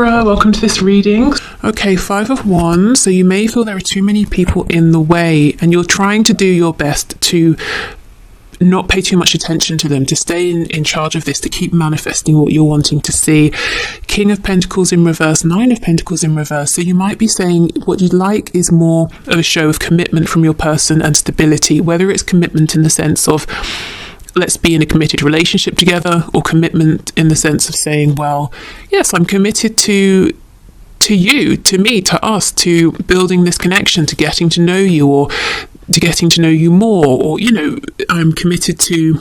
Libra, welcome to this reading. Okay, 5 of Wands. So you may feel there are too many people in the way and you're trying to do your best to not pay too much attention to them, to stay in charge of this, to keep manifesting what you're wanting to see. King of Pentacles in reverse, 9 of Pentacles in reverse. So you might be saying what you'd like is more of a show of commitment from your person and stability, whether it's commitment in the sense of let's be in a committed relationship together, or commitment in the sense of saying, well, yes, I'm committed to you, to me, to us, to building this connection, to getting to know you, or to getting to know you more, or, you know, I'm committed to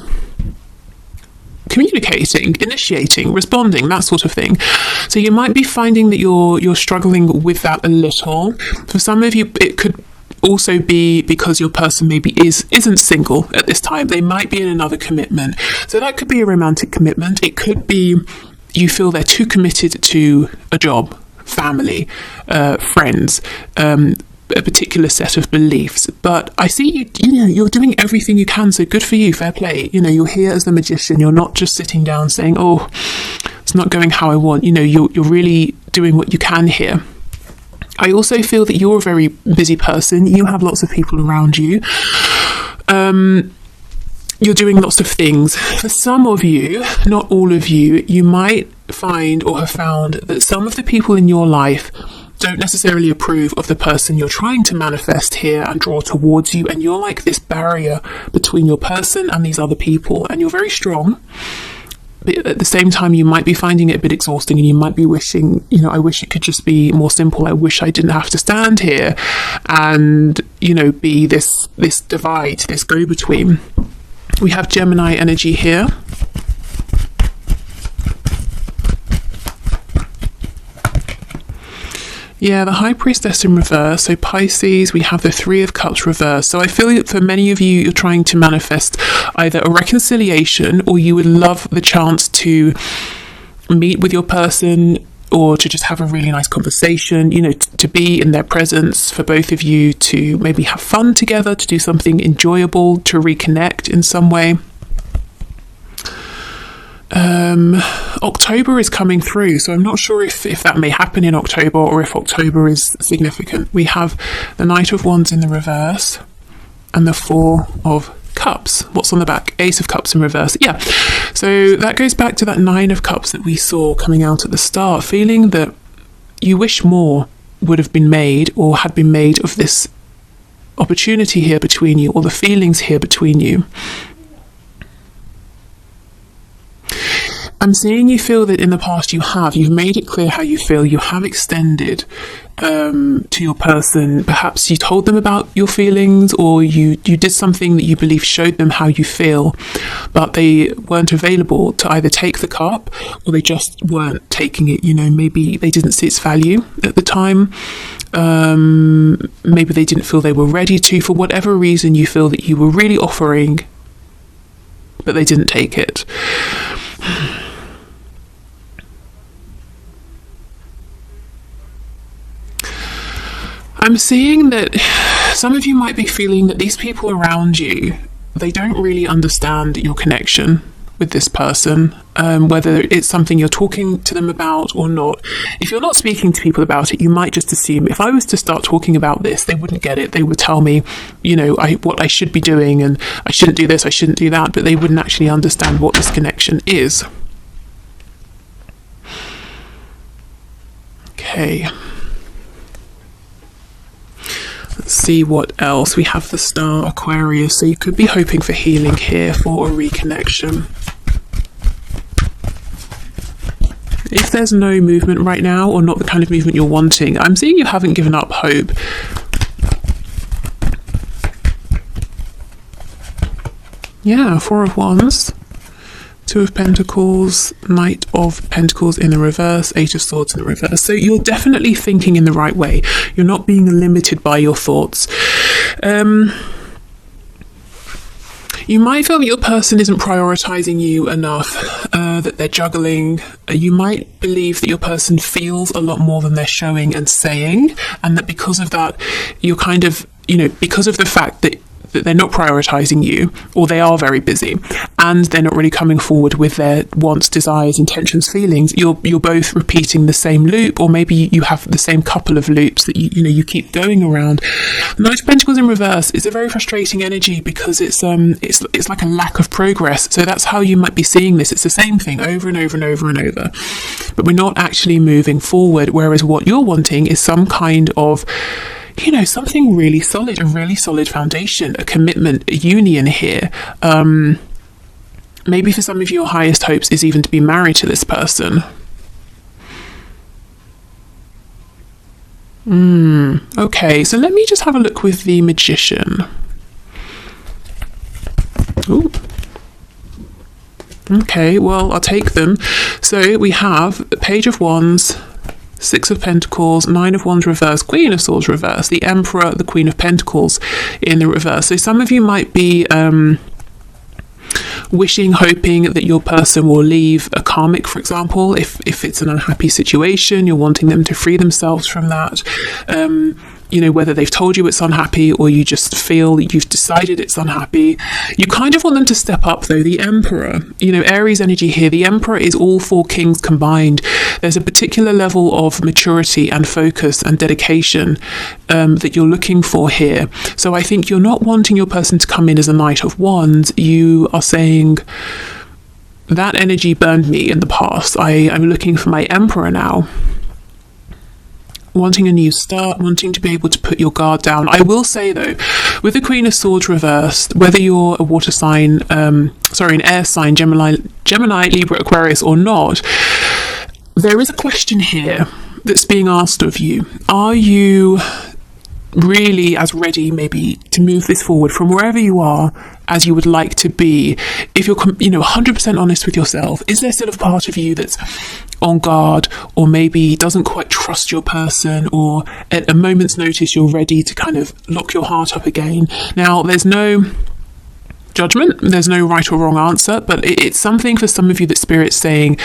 communicating, initiating, responding, that sort of thing. So you might be finding that you're struggling with that a little. For some of you, it could also be because your person maybe isn't single at this time. They might be in another commitment. So that could be a romantic commitment. It could be you feel they're too committed to a job, family, friends, a particular set of beliefs. But I see you're doing everything you can, so good for you, fair play. You know, you're here as the magician. You're not just sitting down saying, oh, it's not going how I want. You know, you're really doing what you can here. I also feel that you're a very busy person. You have lots of people around you. You're doing lots of things. For some of you, not all of you, you might find or have found that some of the people in your life don't necessarily approve of the person you're trying to manifest here and draw towards you. And you're like this barrier between your person and these other people. And you're very strong. But at the same time, you might be finding it a bit exhausting, and you might be wishing, you know, I wish it could just be more simple. I wish I didn't have to stand here and, you know, be this divide, this go-between. We have Gemini energy here. Yeah, the High Priestess in reverse. So Pisces, we have the 3 of Cups reverse. So I feel that for many of you, you're trying to manifest either a reconciliation, or you would love the chance to meet with your person, or to just have a really nice conversation, you know, to be in their presence, for both of you to maybe have fun together, to do something enjoyable, to reconnect in some way. October is coming through, so I'm not sure if that may happen in October, or if October is significant. We have the Knight of Wands in the reverse and the 4 of Cups. What's on the back? Ace of Cups in reverse. Yeah, so that goes back to that 9 of Cups that we saw coming out at the start, feeling that you wish more would have been made, or had been made, of this opportunity here between you, or the feelings here between you. I'm seeing you feel that in the past you've made it clear how you feel. You have extended to your person. Perhaps you told them about your feelings, or you did something that you believe showed them how you feel, but they weren't available to either take the cup, or they just weren't taking it. You know, maybe they didn't see its value at the time. Maybe they didn't feel they were ready to. For whatever reason, you feel that you were really offering, but they didn't take it. I'm seeing that some of you might be feeling that these people around you, they don't really understand your connection with this person, whether it's something you're talking to them about or not. If you're not speaking to people about it, you might just assume, if I was to start talking about this, they wouldn't get it. They would tell me, you know, what I should be doing, and I shouldn't do this, I shouldn't do that, but they wouldn't actually understand what this connection is. Okay. Let's see what else. We have the Star, Aquarius, so you could be hoping for healing here, for a reconnection. If there's no movement right now, or not the kind of movement you're wanting, I'm seeing you haven't given up hope. Yeah, 4 of Wands, 2 of Pentacles, Knight of Pentacles in the reverse, 8 of Swords in the reverse. So you're definitely thinking in the right way. You're not being limited by your thoughts. You might feel that your person isn't prioritizing you enough, that they're juggling. You might believe that your person feels a lot more than they're showing and saying, and that because of that, you're kind of, you know, because of the fact that that they're not prioritizing you, or they are very busy, and they're not really coming forward with their wants, desires, intentions, feelings. You're both repeating the same loop, or maybe you have the same couple of loops that you keep going around. The Knight of Pentacles in reverse is a very frustrating energy because it's like a lack of progress. So that's how you might be seeing this. It's the same thing over and over and over and over, but we're not actually moving forward. Whereas what you're wanting is some kind of, something really solid, a really solid foundation, a commitment, a union here. Maybe for some of your highest hopes is even to be married to this person. Okay, so let me just have a look with the Magician. Ooh. Okay, well, I'll take them. So we have Page of Wands, Six of Pentacles, Nine of Wands reverse, Queen of Swords reverse, the Emperor, the Queen of Pentacles in the reverse. So some of you might be wishing, hoping that your person will leave a karmic, for example. If it's an unhappy situation, you're wanting them to free themselves from that. Whether they've told you it's unhappy or you just feel you've decided it's unhappy. You kind of want them to step up, though. The Emperor, Aries energy here. The Emperor is all four kings combined. There's a particular level of maturity and focus and dedication that you're looking for here. So I think you're not wanting your person to come in as a Knight of Wands. You are saying, that energy burned me in the past. I'm looking for my Emperor now. Wanting a new start, wanting to be able to put your guard down. I will say, though, with the Queen of Swords reversed, whether you're a water sign, an air sign, Gemini, Libra, Aquarius or not, there is a question here that's being asked of you. Are you really as ready maybe to move this forward from wherever you are as you would like to be? If you're 100% honest with yourself, is there still a part of you that's on guard, or maybe doesn't quite trust your person, or at a moment's notice you're ready to kind of lock your heart up again? Now, there's no judgment, there's no right or wrong answer, but it's something for some of you that Spirit's saying,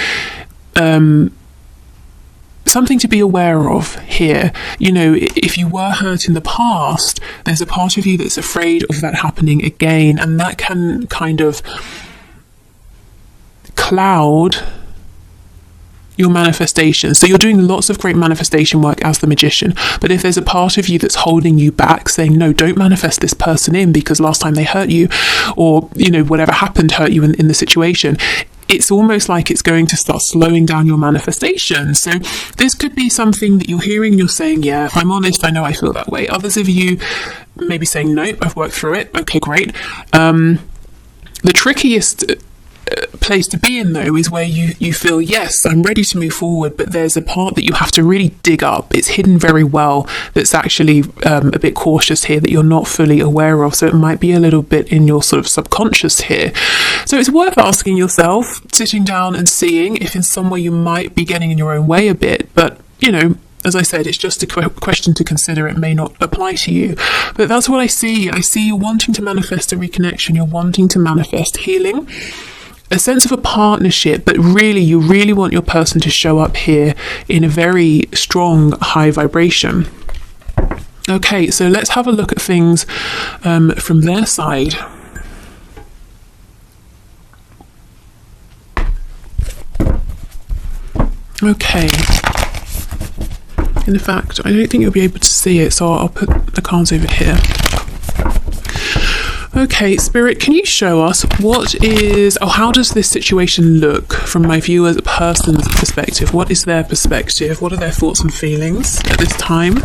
something to be aware of here. If you were hurt in the past, there's a part of you that's afraid of that happening again, and that can kind of cloud your manifestation. So you're doing lots of great manifestation work as the Magician, but if there's a part of you that's holding you back, saying, no, don't manifest this person in because last time they hurt you, or whatever happened hurt you in the situation, it's almost like it's going to start slowing down your manifestation. So this could be something that you're hearing and you're saying, yeah, if I'm honest, I know I feel that way. Others of you maybe saying, nope, I've worked through it. Okay, great. The trickiest place to be in, though, is where you feel, yes, I'm ready to move forward, but there's a part that you have to really dig up. It's hidden very well. That's actually a bit cautious here, that you're not fully aware of. So it might be a little bit in your sort of subconscious here. So it's worth asking yourself, sitting down and seeing if in some way you might be getting in your own way a bit. But as I said, it's just a question to consider. It may not apply to you, but that's what I see. I see you wanting to manifest a reconnection. You're wanting to manifest healing, a sense of a partnership, but really, you really want your person to show up here in a very strong, high vibration. Okay, so let's have a look at things from their side. Okay. In fact, I don't think you'll be able to see it, so I'll put the cards over here. Okay, Spirit, can you show us how does this situation look from my viewer's person's perspective? What is their perspective? What are their thoughts and feelings at this time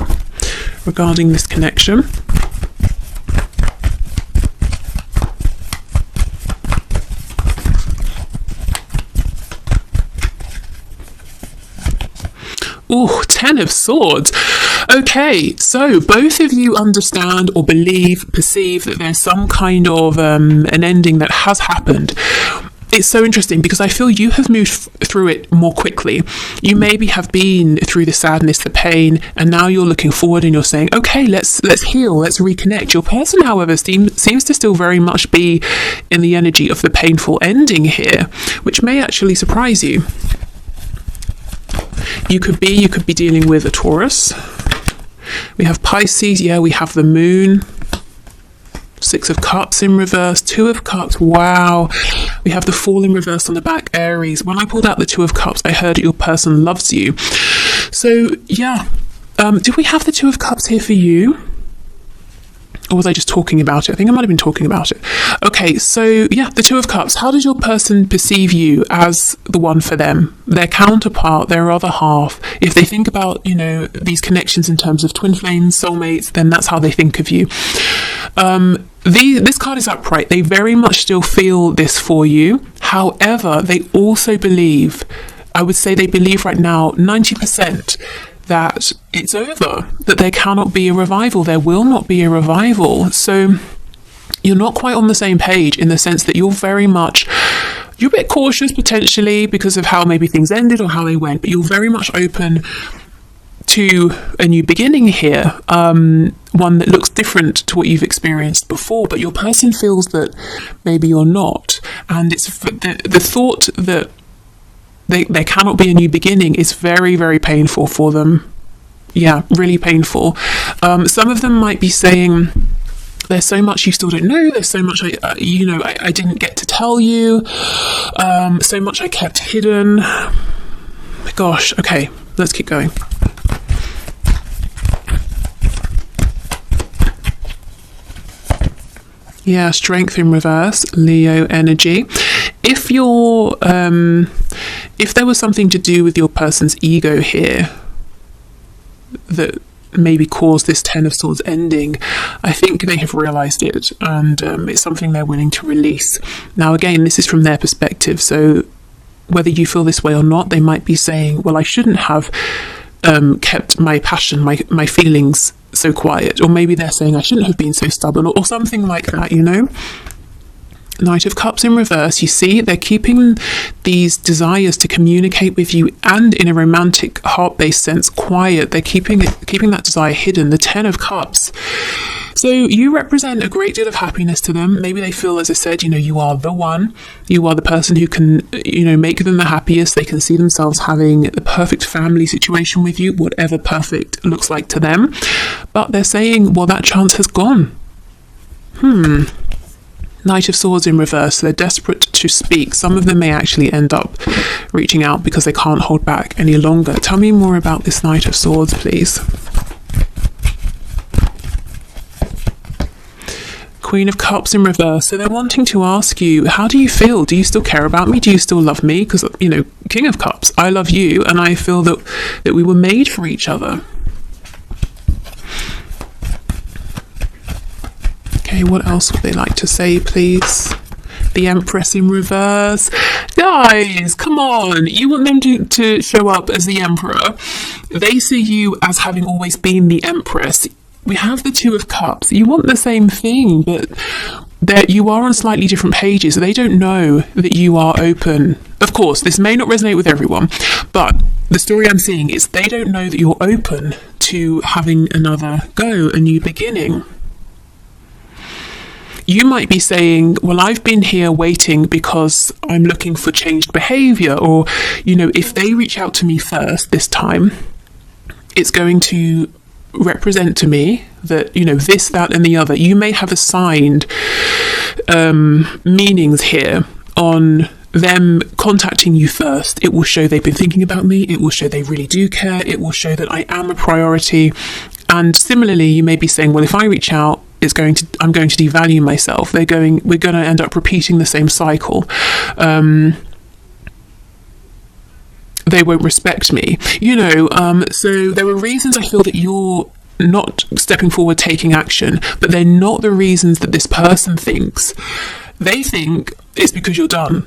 regarding this connection? Ooh, 10 of Swords. Okay, so both of you understand or perceive that there's some kind of an ending that has happened. It's so interesting because I feel you have moved through it more quickly. You maybe have been through the sadness, the pain, and now you're looking forward and you're saying, okay, let's heal, let's reconnect. Your person, however, seems to still very much be in the energy of the painful ending here, which may actually surprise you. You could be dealing with a Taurus. We have Pisces, yeah, we have the moon. Six of Cups in reverse, Two of Cups. Wow. We have the Fool in reverse on the back, Aries. When I pulled out the Two of Cups, I heard your person loves you. So, yeah. Did we have the Two of Cups here for you? Or was I just talking about it? I think I might have been talking about it. Okay, so yeah, the Two of Cups. How does your person perceive you as the one for them? Their counterpart, their other half. If they think about, these connections in terms of twin flames, soulmates, then that's how they think of you. This card is upright. They very much still feel this for you. However, they also believe, I would say they believe right now, 90%, that it's over, that there cannot be a revival, there will not be a revival. So you're not quite on the same page in the sense that you're a bit cautious potentially because of how maybe things ended or how they went, but you're very much open to a new beginning here, one that looks different to what you've experienced before, but your person feels that maybe you're not. And it's the thought that there cannot be a new beginning is very, very painful for them. Yeah, really painful. Some of them might be saying, there's so much you still don't know. There's so much I didn't get to tell you. So much I kept hidden. Gosh, okay, let's keep going. Yeah, Strength in reverse, Leo energy. If there was something to do with your person's ego here that maybe caused this Ten of Swords ending, I think they have realised it, and it's something they're willing to release. Now, again, this is from their perspective, so whether you feel this way or not, they might be saying, well, I shouldn't have kept my passion, my feelings so quiet, or maybe they're saying I shouldn't have been so stubborn, or something like that, Knight of Cups in reverse. You see, they're keeping these desires to communicate with you and in a romantic, heart-based sense quiet. They're keeping that desire hidden. The Ten of Cups. So you represent a great deal of happiness to them. Maybe they feel, as I said, you are the one. You are the person who can, make them the happiest. They can see themselves having the perfect family situation with you, whatever perfect looks like to them. But they're saying, well, that chance has gone. Knight of Swords in reverse. They're desperate to speak. Some of them may actually end up reaching out because they can't hold back any longer. Tell me more about this Knight of Swords, please. Queen of Cups in reverse. So they're wanting to ask you, how do you feel? Do you still care about me? Do you still love me? Because, King of Cups, I love you, and I feel that we were made for each other. Okay, what else would they like to say, please? The Empress in reverse. Guys, come on. You want them to show up as the Emperor. They see you as having always been the Empress. We have the Two of Cups. You want the same thing, but you are on slightly different pages. They don't know that you are open. Of course, this may not resonate with everyone, but the story I'm seeing is they don't know that you're open to having another go, a new beginning. You might be saying, well, I've been here waiting because I'm looking for changed behaviour, or, if they reach out to me first this time, it's going to represent to me that, this, that and the other. You may have assigned meanings here on them contacting you first. It will show they've been thinking about me. It will show they really do care. It will show that I am a priority. And similarly, you may be saying, well, if I reach out, I'm going to devalue myself. We're going to end up repeating the same cycle. They won't respect me. So there are reasons I feel that you're not stepping forward, taking action, but they're not the reasons that this person thinks. They think it's because you're done,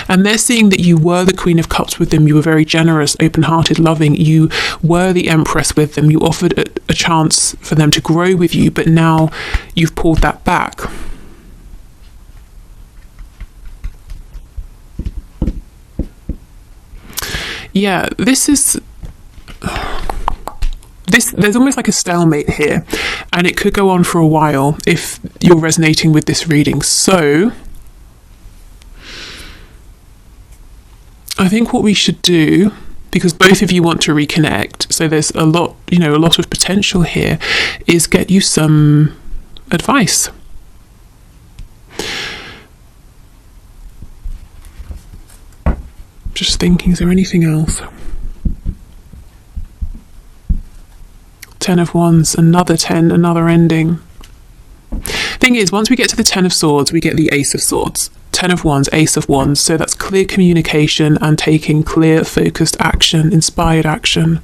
and they're seeing that you were the Queen of Cups with them. You were very generous, open-hearted, loving. You were the Empress with them. You offered a chance for them to grow with you, but now you've pulled that back. Yeah, there's almost like a stalemate here, and it could go on for a while if you're resonating with this reading. So I think what we should do because both of you want to reconnect. So there's a lot, a lot of potential here, is get you some advice. Just thinking, is there anything else? 10 of Wands, another 10, another ending. Thing is, once we get to the 10 of Swords, we get the Ace of Swords. 10 of Wands, Ace of Wands. So that's clear communication and taking clear, focused action, inspired action.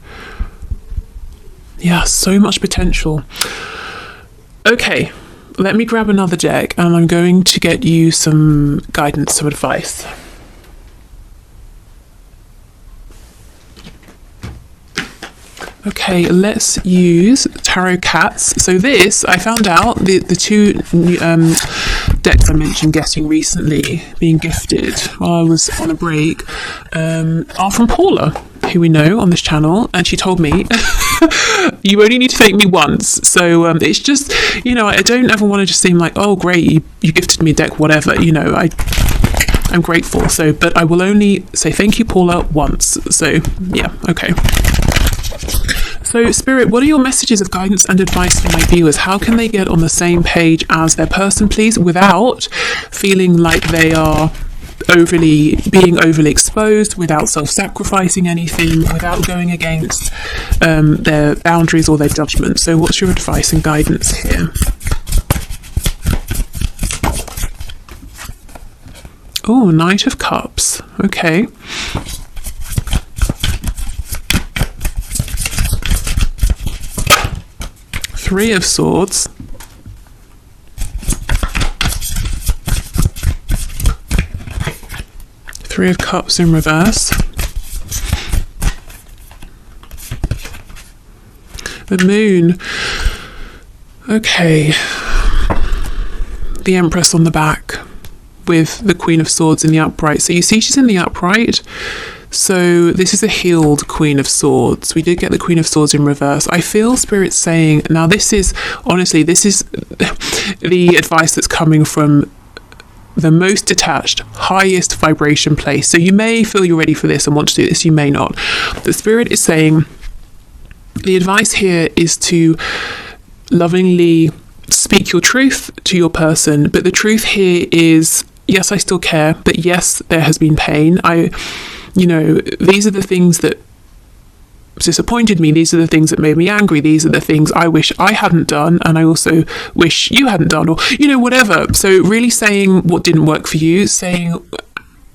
Yeah, so much potential. Okay, let me grab another deck and I'm going to get you some guidance, some advice. Okay, let's use Tarot Cats. So this, I found out, the two decks I mentioned getting recently, being gifted while I was on a break, are from Paula, who we know on this channel, and she told me, you only need to thank me once. So it's just, I don't ever want to just seem like, oh great, you gifted me a deck, whatever, I'm grateful. So, but I will only say thank you, Paula, once. So yeah, okay. So, Spirit, what are your messages of guidance and advice for my viewers? How can they get on the same page as their person, please, without feeling like they are being overly exposed, without self-sacrificing anything, without going against their boundaries or their judgment? So, what's your advice and guidance here? Oh, Knight of Cups. Okay. Three of Swords. Three of Cups in reverse. The Moon. Okay. The Empress on the back with the Queen of Swords in the upright. So you see she's in the upright. So this is a healed Queen of Swords. We did get the Queen of Swords in reverse. I feel Spirit saying, now this is, honestly, this is the advice that's coming from the most detached, highest vibration place. So you may feel you're ready for this and want to do this, you may not. The Spirit is saying, the advice here is to lovingly speak your truth to your person, but the truth here is, yes, I still care, but yes, there has been pain. These are the things that disappointed me. These are the things that made me angry. These are the things I wish I hadn't done, and I also wish you hadn't done, or, whatever. So really saying what didn't work for you, saying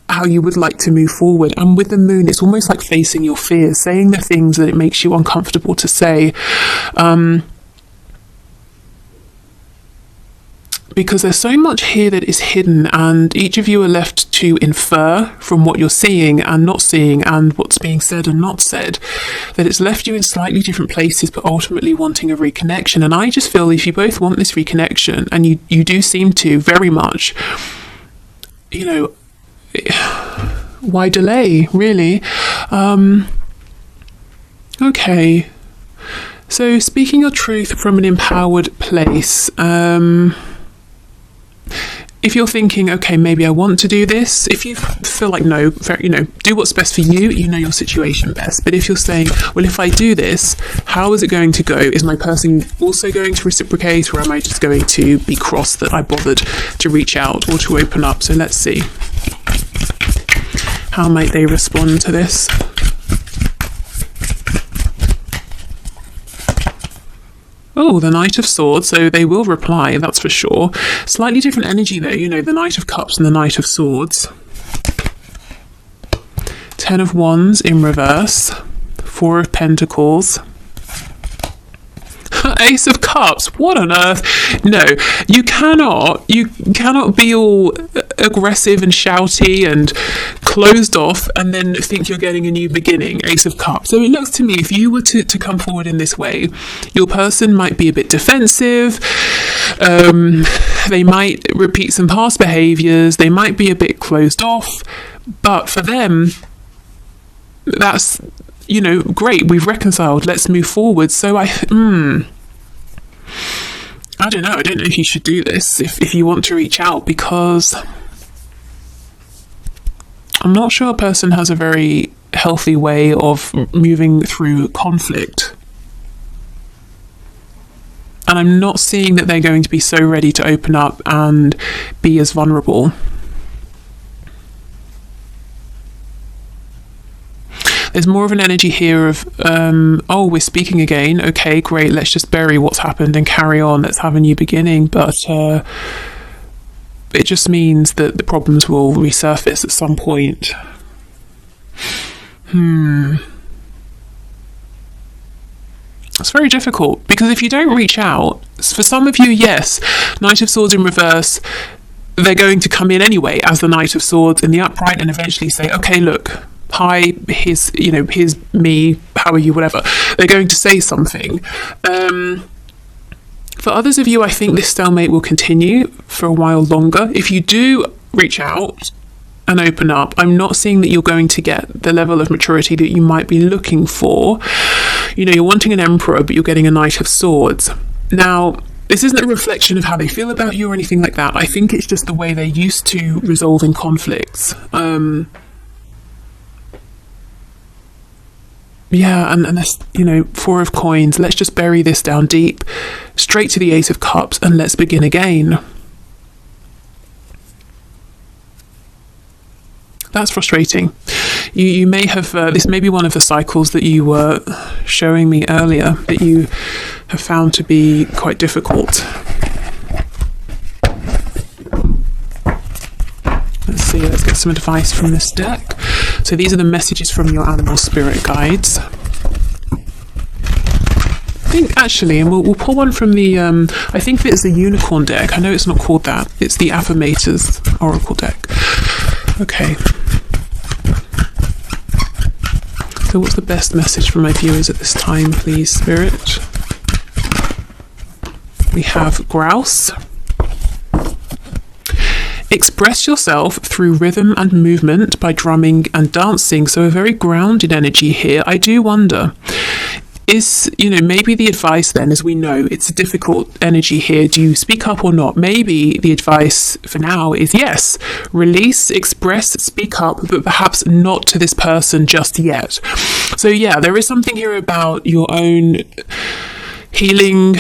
how you would like to move forward. And with the Moon, it's almost like facing your fears, saying the things that it makes you uncomfortable to say. Because there's so much here that is hidden, and each of you are left to infer from what you're seeing and not seeing and what's being said and not said, that it's left you in slightly different places but ultimately wanting a reconnection. And I just feel if you both want this reconnection, and you do seem to very much, why delay, really? Okay. So speaking your truth from an empowered place, if you're thinking, okay, maybe I want to do this, if you feel like no, do what's best for you, your situation best. But if you're saying, well, if I do this, how is it going to go? Is my person also going to reciprocate, or am I just going to be cross that I bothered to reach out or to open up? So let's see. How might they respond to this? Oh, the Knight of Swords, so they will reply, that's for sure. Slightly different energy though, the Knight of Cups and the Knight of Swords. 10 of Wands in reverse. 4 of Pentacles. Ace of Cups, what on earth? No, you cannot be all aggressive and shouty and closed off and then think you're getting a new beginning. Ace of Cups. So it looks to me, if you were to come forward in this way, your person might be a bit defensive, they might repeat some past behaviours, they might be a bit closed off, but for them, that's, great, we've reconciled, let's move forward. So I don't know if you should do this if you want to reach out, because I'm not sure a person has a very healthy way of moving through conflict. And I'm not seeing that they're going to be so ready to open up and be as vulnerable. There's more of an energy here of, oh, we're speaking again. Okay, great. Let's just bury what's happened and carry on. Let's have a new beginning. But it just means that the problems will resurface at some point. It's very difficult, because if you don't reach out, for some of you, yes, Knight of Swords in reverse, they're going to come in anyway as the Knight of Swords in the upright and eventually say, okay, look, hi, here's me, how are you, whatever. They're going to say something. For others of you, I think this stalemate will continue for a while longer. If you do reach out and open up, I'm not seeing that you're going to get the level of maturity that you might be looking for. You're wanting an Emperor, but you're getting a Knight of Swords. Now, this isn't a reflection of how they feel about you or anything like that. I think it's just the way they're used to resolving conflicts. And this, Four of Coins. Let's just bury this down deep, straight to the Ace of Cups, and let's begin again. That's frustrating. You may have, this may be one of the cycles that you were showing me earlier that you have found to be quite difficult. Let's see, let's get some advice from this deck. So these are the messages from your animal spirit guides. I think actually, and we'll pull one from the, I think it's the Unicorn deck. I know it's not called that. It's the Affirmators Oracle deck. Okay. So what's the best message for my viewers at this time, please, Spirit? We have Grouse. Express yourself through rhythm and movement by drumming and dancing. So a very grounded energy here. I do wonder, is, maybe the advice then, as we know, it's a difficult energy here. Do you speak up or not? Maybe the advice for now is yes, release, express, speak up, but perhaps not to this person just yet. So yeah, there is something here about your own healing,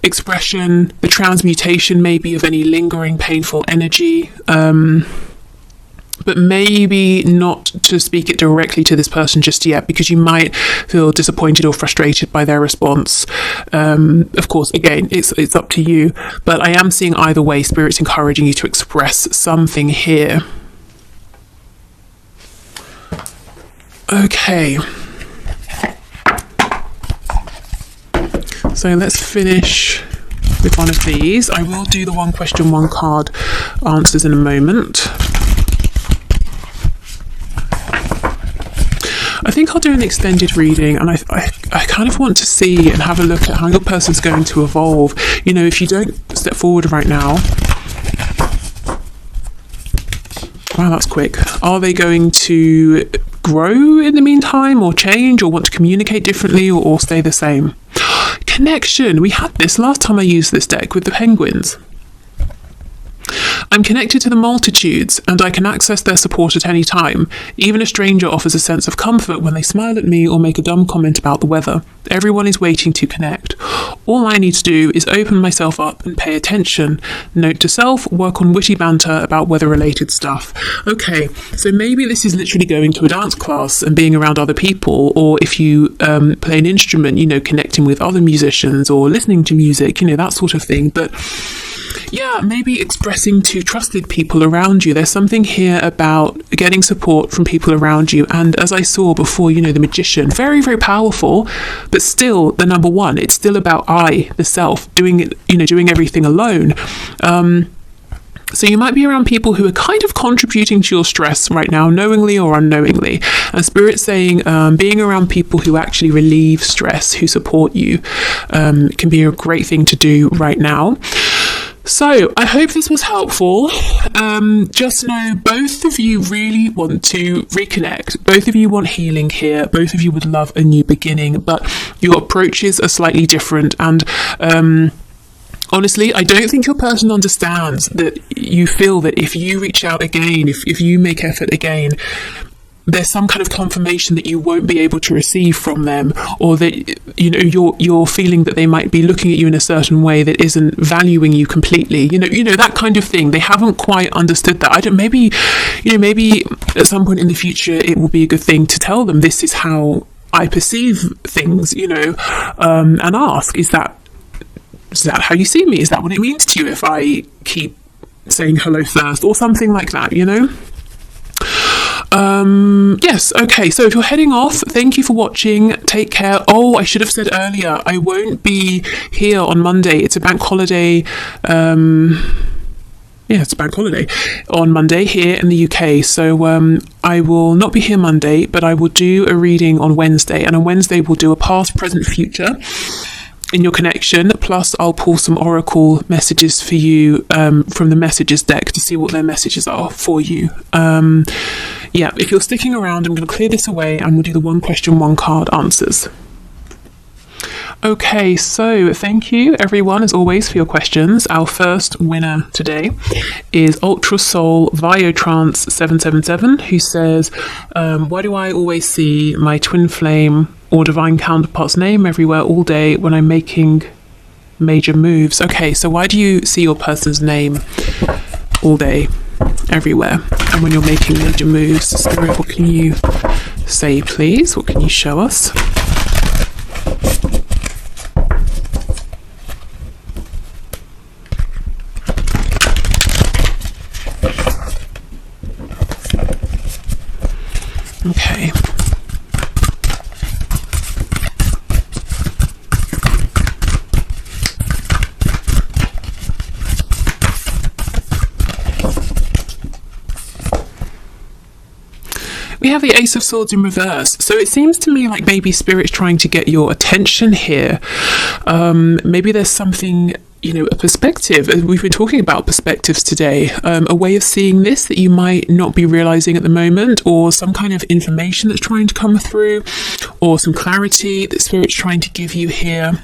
expression, the transmutation maybe of any lingering painful energy, but maybe not to speak it directly to this person just yet, because you might feel disappointed or frustrated by their response. Of course, again, it's up to you, but I am seeing either way, Spirit's encouraging you to express something here. Okay. So let's finish with one of these. I will do the one question, one card answers in a moment. I think I'll do an extended reading, and I kind of want to see and have a look at how your person's going to evolve. If you don't step forward right now, wow, that's quick. Are they going to grow in the meantime, or change, or want to communicate differently, or stay the same? Connection. We had this last time I used this deck with the penguins. I'm connected to the multitudes, and I can access their support at any time. Even a stranger offers a sense of comfort when they smile at me or make a dumb comment about the weather. Everyone is waiting to connect. All I need to do is open myself up and pay attention. Note to self, work on witty banter about weather-related stuff. Okay, so maybe this is literally going to a dance class and being around other people, or if you play an instrument, connecting with other musicians or listening to music, that sort of thing. But yeah, maybe expressing to trusted people around you. There's something here about getting support from people around you. And as I saw before, the Magician, very, very powerful, but still the number one. It's still about I, the self, doing it, doing everything alone. So you might be around people who are kind of contributing to your stress right now, knowingly or unknowingly. And Spirit's saying being around people who actually relieve stress, who support you, can be a great thing to do right now. So I hope this was helpful. Just know both of you really want to reconnect. Both of you want healing here. Both of you would love a new beginning, but your approaches are slightly different. And honestly, I don't think your person understands that you feel that if you reach out again, if you make effort again, there's some kind of confirmation that you won't be able to receive from them, or that you're feeling that they might be looking at you in a certain way that isn't valuing you completely. That kind of thing. They haven't quite understood that. Maybe at some point in the future it will be a good thing to tell them, this is how I perceive things, and ask, is that how you see me? Is that what it means to you if I keep saying hello first, or something like that? Yes, okay, so if you're heading off, thank you for watching. Take care. Oh, I should have said earlier, I won't be here on Monday. It's a bank holiday. It's a bank holiday on Monday here in the UK. So I will not be here Monday, but I will do a reading on Wednesday. And on Wednesday, we'll do a past, present, future in your connection. Plus, I'll pull some oracle messages for you from the messages deck to see what their messages are for you. If you're sticking around, I'm going to clear this away and we'll do the one question, one card answers. Okay, so thank you everyone as always for your questions. Our first winner today is Ultra Soul Viotrance 777, who says, why do I always see my twin flame or divine counterpart's name everywhere all day when I'm making major moves? Okay, so why do you see your person's name all day everywhere and when you're making major moves? Spirit, what can you say, please? What can you show us? Okay. We have the Ace of Swords in reverse. So it seems to me like maybe Spirit's trying to get your attention here. Maybe there's something, a perspective. We've been talking about perspectives today. A way of seeing this that you might not be realizing at the moment, or some kind of information that's trying to come through, or some clarity that Spirit's trying to give you here.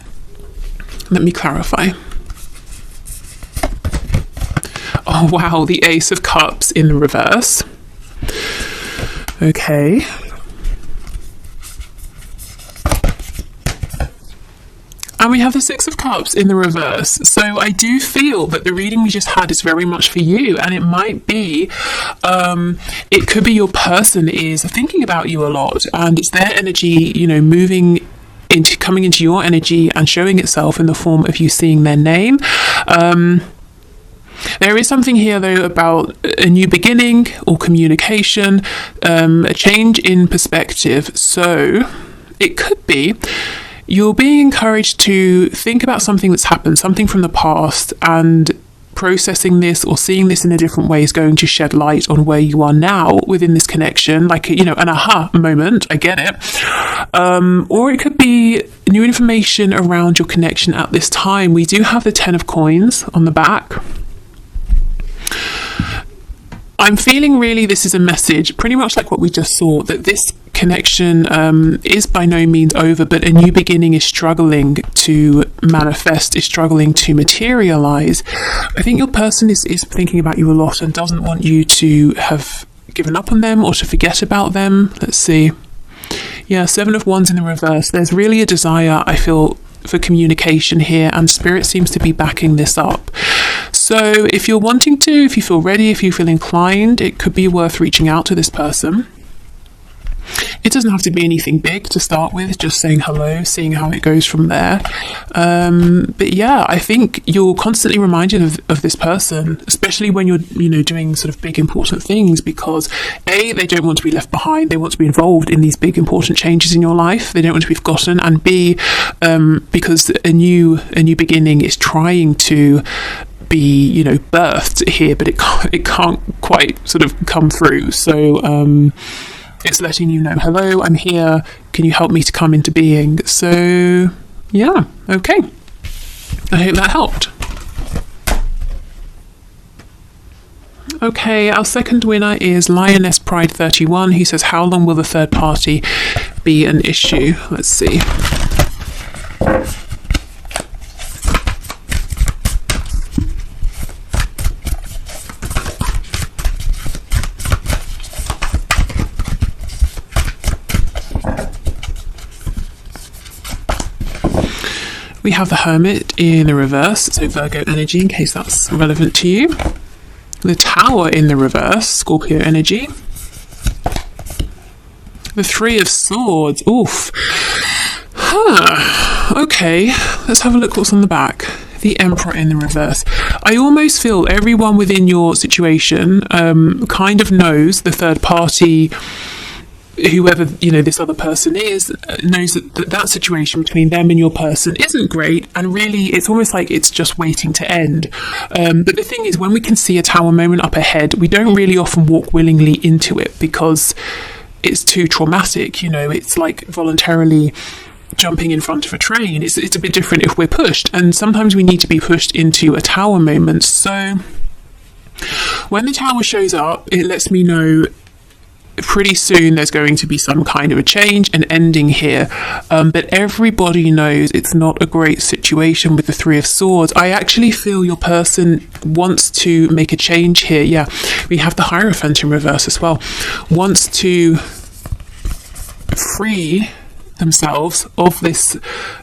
Let me clarify. Oh, wow, the Ace of Cups in the reverse. Okay. And we have the Six of Cups in the reverse. So I do feel that the reading we just had is very much for you. And it might be, it could be your person is thinking about you a lot. And it's their energy, coming into your energy and showing itself in the form of you seeing their name. There is something here, though, about a new beginning or communication, a change in perspective. So it could be you're being encouraged to think about something that's happened, something from the past, and processing this or seeing this in a different way is going to shed light on where you are now within this connection, like, an aha moment. I get it. Or it could be new information around your connection at this time. We do have the 10 of Coins on the back. I'm feeling really this is a message, pretty much like what we just saw, that this connection is by no means over, but a new beginning is struggling to manifest, is struggling to materialize. I think your person is thinking about you a lot and doesn't want you to have given up on them or to forget about them. Let's see. Yeah, 7 of Wands in the reverse. There's really a desire, I feel, for communication here, and Spirit seems to be backing this up. So if you're wanting to, if you feel ready, if you feel inclined, it could be worth reaching out to this person. It doesn't have to be anything big to start with, just saying hello, seeing how it goes from there. But yeah, I think you're constantly reminded of this person, especially when you're, doing sort of big important things, because A, they don't want to be left behind. They want to be involved in these big important changes in your life. They don't want to be forgotten. And B, because a new beginning is trying to be, birthed here, but it can't quite sort of come through. So, it's letting you know, hello, I'm here. Can you help me to come into being? So, yeah, okay. I hope that helped. Okay, our second winner is Lioness Pride 31, who says, how long will the third party be an issue? Let's see. We have the Hermit in the reverse, so Virgo energy, in case that's relevant to you. The Tower in the reverse, Scorpio energy. The Three of Swords, oof. Okay, let's have a look what's on the back. The Emperor in the reverse. I almost feel everyone within your situation kind of knows, the third party, whoever this other person is, knows that situation between them and your person isn't great, and really it's almost like it's just waiting to end. But the thing is, when we can see a Tower moment up ahead, we don't really often walk willingly into it because it's too traumatic. It's like voluntarily jumping in front of a train. It's a bit different if we're pushed, and sometimes we need to be pushed into a Tower moment. So when the Tower shows up, it lets me know pretty soon there's going to be some kind of a change, an ending here, but everybody knows it's not a great situation with the Three of Swords. I actually feel your person wants to make a change here. Yeah, we have the Hierophant in reverse as well. Wants to free themselves of this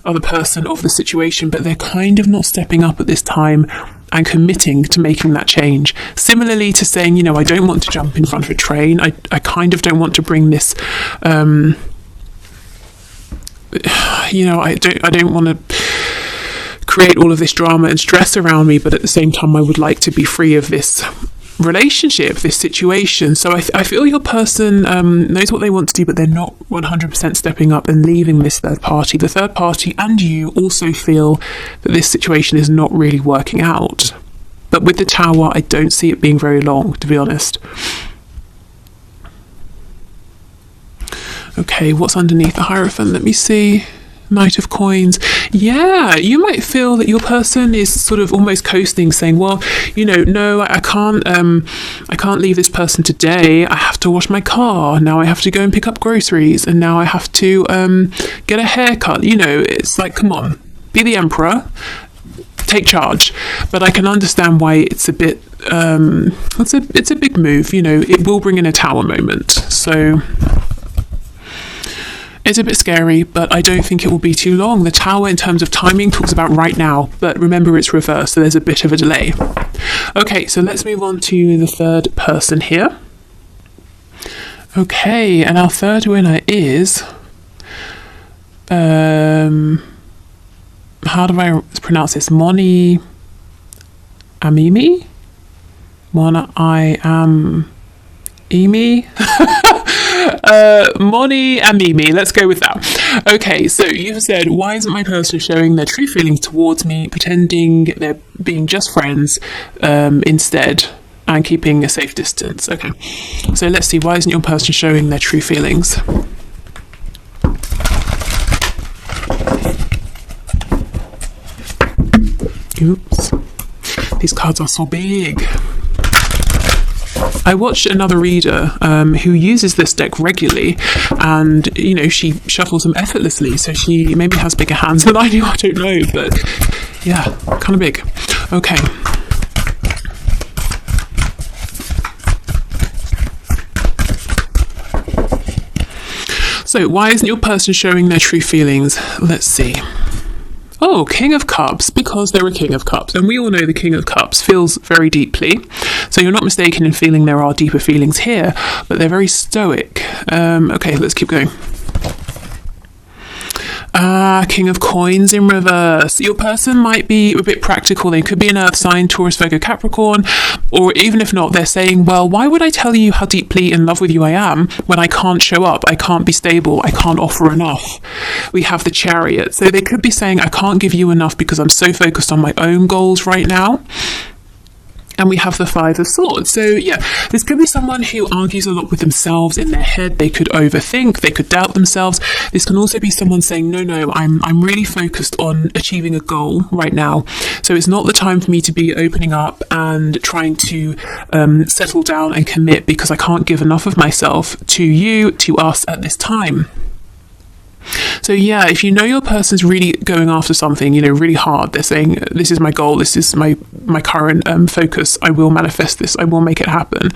other person, of the situation, but they're kind of not stepping up at this time and committing to making that change. Similarly to saying, I don't want to jump in front of a train. I kind of don't want to bring this, I don't want to create all of this drama and stress around me, but at the same time, I would like to be free of this relationship, this situation. So I feel your person knows what they want to do, but they're not 100% stepping up and leaving this third party. The third party and you also feel that this situation is not really working out. But with the Tower, I don't see it being very long, to be honest. Okay, what's underneath the Hierophant? Let me see. Knight of Coins. Yeah, you might feel that your person is sort of almost coasting, saying, well, no, I can't leave this person today. I have to wash my car. Now I have to go and pick up groceries, and now I have to get a haircut. It's like, come on, be the Emperor, take charge. But I can understand why it's a bit it's a big move. It will bring in a Tower moment. So it's a bit scary, but I don't think it will be too long. The Tower, in terms of timing, talks about right now, but remember it's reversed, so there's a bit of a delay. Okay, so let's move on to the third person here. Okay, and our third winner is... how do I pronounce this? Moni Amimi? Mona I am Emi? Moni and Mimi, let's go with that. Okay, so you've said, why isn't my person showing their true feelings towards me, pretending they're being just friends instead, and keeping a safe distance? Okay, so let's see, why isn't your person showing their true feelings? Oops, these cards are so big. I watched another reader who uses this deck regularly, and she shuffles them effortlessly, so she maybe has bigger hands than I do, I don't know, but yeah, kind of big. Okay. So why isn't your person showing their true feelings? Let's see. Oh, King of Cups, because they're a King of Cups. And we all know the King of Cups feels very deeply. So you're not mistaken in feeling there are deeper feelings here, but they're very stoic. Okay, let's keep going. King of Coins in reverse. Your person might be a bit practical. They could be an Earth sign, Taurus, Virgo, Capricorn, or even if not, they're saying, well, why would I tell you how deeply in love with you I am when I can't show up, I can't be stable, I can't offer enough? We have the Chariot. So they could be saying, I can't give you enough because I'm so focused on my own goals right now. And we have the Five of Swords. So yeah, this could be someone who argues a lot with themselves in their head. They could overthink, they could doubt themselves. This can also be someone saying, no, I'm really focused on achieving a goal right now. So it's not the time for me to be opening up and trying to settle down and commit because I can't give enough of myself to you, to us at this time. So yeah, if you know your person's really going after something, really hard, they're saying, this is my goal, this is my current focus, I will manifest this, I will make it happen.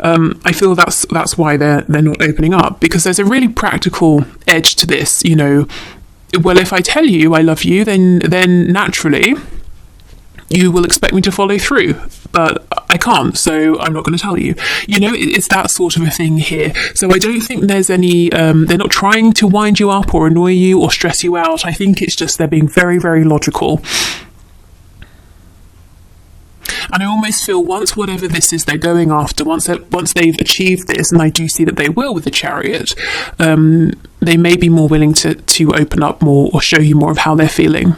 I feel that's why they're not opening up, because there's a really practical edge to this. well, if I tell you I love you, then naturally you will expect me to follow through, but I can't, so I'm not going to tell you. You know, it's that sort of a thing here. So I don't think there's any, they're not trying to wind you up or annoy you or stress you out. I think it's just they're being very, very logical. And I almost feel once whatever this is they're going after, once they've achieved this, and I do see that they will with the Chariot, they may be more willing to open up more or show you more of how they're feeling.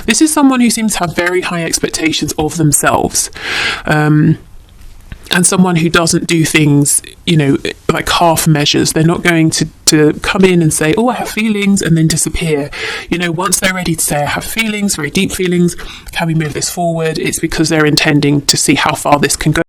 This is someone who seems to have very high expectations of themselves, and someone who doesn't do things, you know, like half measures. They're not going to come in and say, oh, I have feelings, and then disappear. You know, once they're ready to say, I have feelings, very deep feelings, can we move this forward? It's because they're intending to see how far this can go.